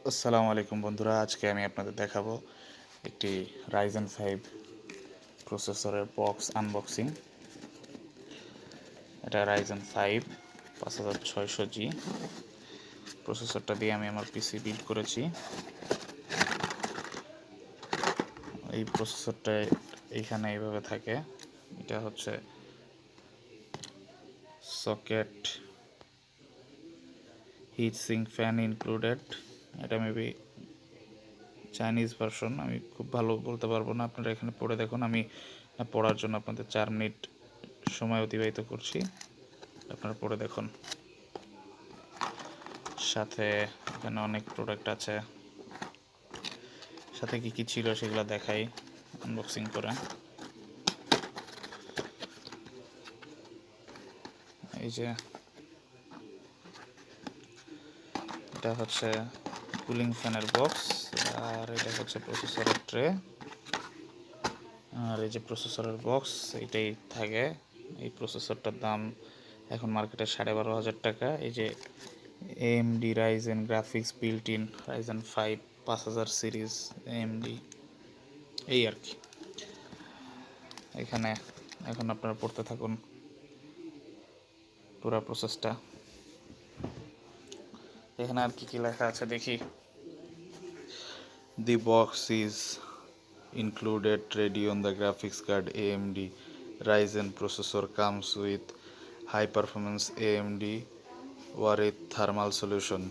আসসালামু আলাইকুম বন্ধুরা, আজকে আমি আপনাদের দেখাবো একটি রাইজেন 5 প্রসেসরের বক্স আনবক্সিং। এটা রাইজেন 5 5600G প্রসেসরটা দিয়ে আমি আমার পিসি বিল্ড করেছি। এই প্রসেসরটা এইখানে এইভাবে থাকে। এটা হচ্ছে socket, heat sink fan included. এটা মেবি চাইনিজ ভার্সন, আমি খুব ভালো বলতে পারবো না, আপনারা এখানে পড়ে দেখুন। আমি পড়ার জন্য আপনাদের 4 মিনিট সময় অতিবাহিত করছি, আপনারা পড়ে দেখুন। সাথে এখানে অনেক প্রোডাক্ট আছে, সাথে কি কি ছিল সেগুলো দেখাই আনবক্সিং করে। এই যে এটা হচ্ছে কুলিং ফ্যানের বক্স, আর এটা হচ্ছে প্রসেসরের ট্রে, আর এই যে প্রসেসরের বক্স এইটাই থাকে। এই প্রসেসরটার দাম এখন মার্কেটে 12,500 টাকা। এই যে AMD Ryzen graphics built in Ryzen 5 5000 series AMD, এই আর কি। এখানে এখন আপনারা পড়তে থাকুন পুরো প্রসেসটা। এখানে আর কি কি লেখা আছে দেখি। The box is included ready on the graphics card. AMD Ryzen processor comes with high performance AMD Warith thermal solution.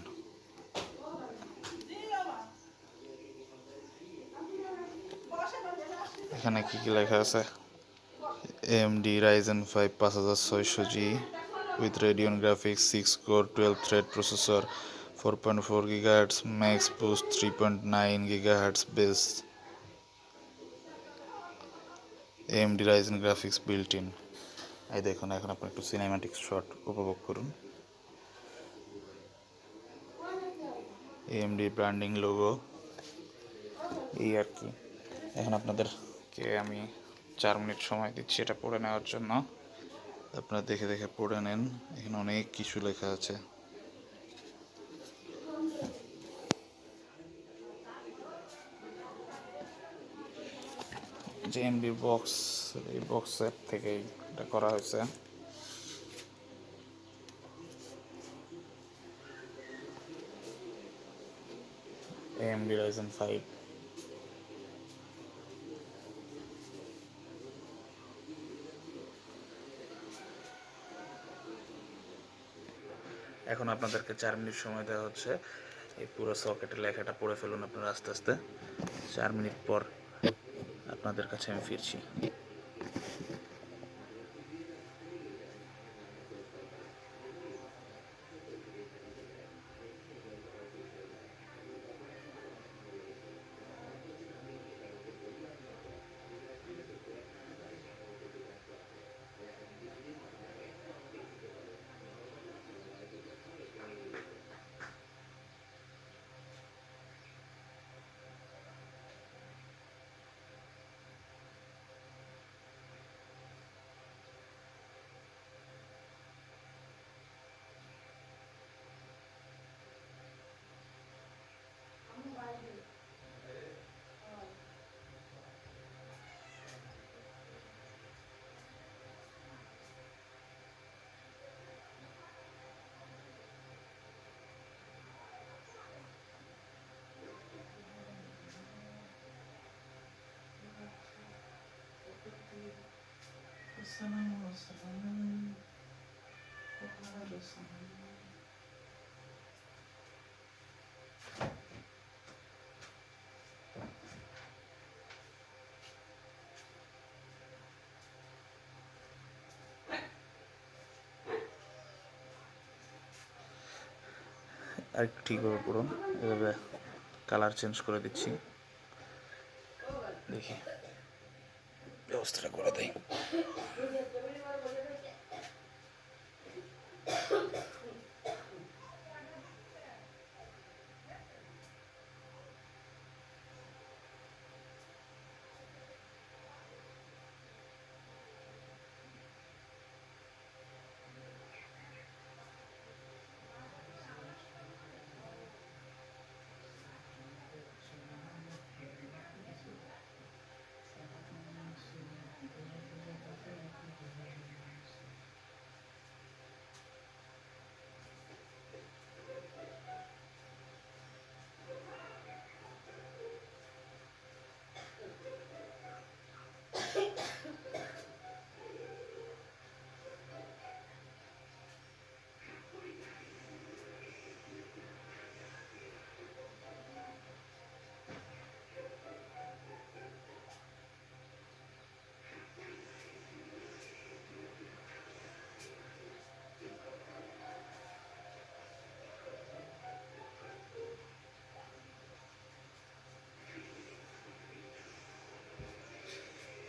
এখানে কি কি লেখা আছে? AMD Ryzen 5 5600G with Radeon Graphics 6 core 12 thread processor, 4.4 GHz max boost, 3.9 GHz base, AMD Ryzen Graphics built in। এই দেখুন, এখন আপনি একটু সিনেম্যাটিক শট উপভোগ করুন। AMD ব্র্যান্ডিং লোগো, এই আর কি। এখন আপনাদেরকে আমি 4 মিনিট সময় দিচ্ছি এটা পড়ে নেওয়ার জন্য, আপনারা দেখে দেখে পড়ে নেন। এখানে অনেক কিছু লেখা আছে। যে এমডি বক্স, এই বক্সের থেকেই এটা করা হয়েছে। AMD Ryzen 5। এখন আপনাদেরকে 4 মিনিট সময় দেওয়া হচ্ছে। এই পুরো সকেটের লেখাটা পড়ে ফেলুন আপনারা আস্তে আস্তে। 4 মিনিট পর আপনাদের কাছে আমি ফিরছি। আর একটু ঠিকভাবে পড়ুন, এভাবে কালার চেঞ্জ করে দিচ্ছি। দেখি ব্যবস্থাটা করে দেয়।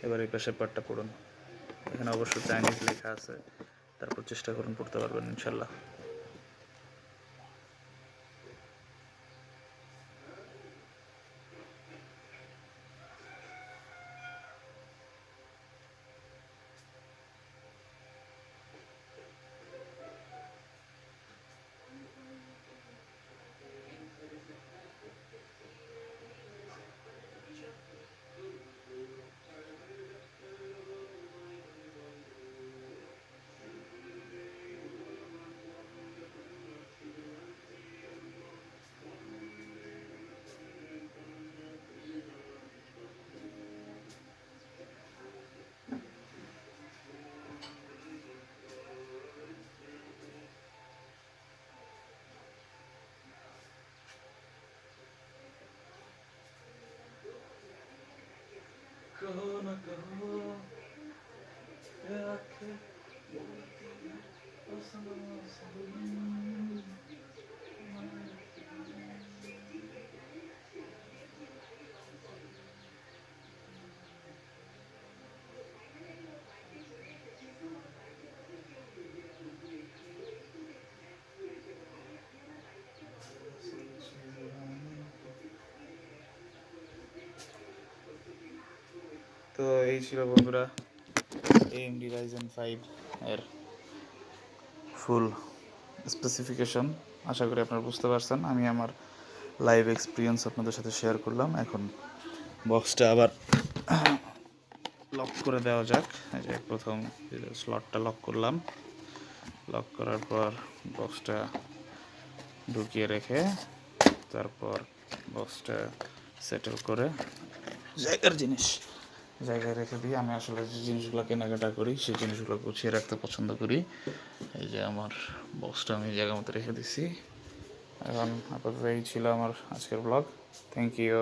এবার এই পাশের পার্টটা পড়ুন। এখানে অবশ্য চাইনিজ লেখা আছে, তারপর চেষ্টা করুন পড়তে পারবেন ইনশাল্লাহ। कहो न कहो তো এই ছিল বন্ধুরা AMD Ryzen 5 এর ফুল স্পেসিফিকেশন। আশা করি আপনারা বুঝতে পারছেন। আমি আমার লাইভ এক্সপিরিয়েন্স আপনাদের সাথে শেয়ার করলাম। এখন বক্সটা আবার লক করে দেওয়া যাক। এই যে প্রথম স্লটটা লক করলাম, লক করার পর বক্সটা ঢুকিয়ে রেখে তারপর বক্সটা সেটেল করে জায়গায় রেখে দিয়ে আমি আসলে যে জিনিসগুলো কেনাকাটা করি সেই জিনিসগুলো গুছিয়ে রাখতে পছন্দ করি। এই যে আমার বক্সটা আমি জায়গা মতো রেখে দিছি। এখন আপাতত এই ছিল আমার আজকের ব্লগ। Thank you.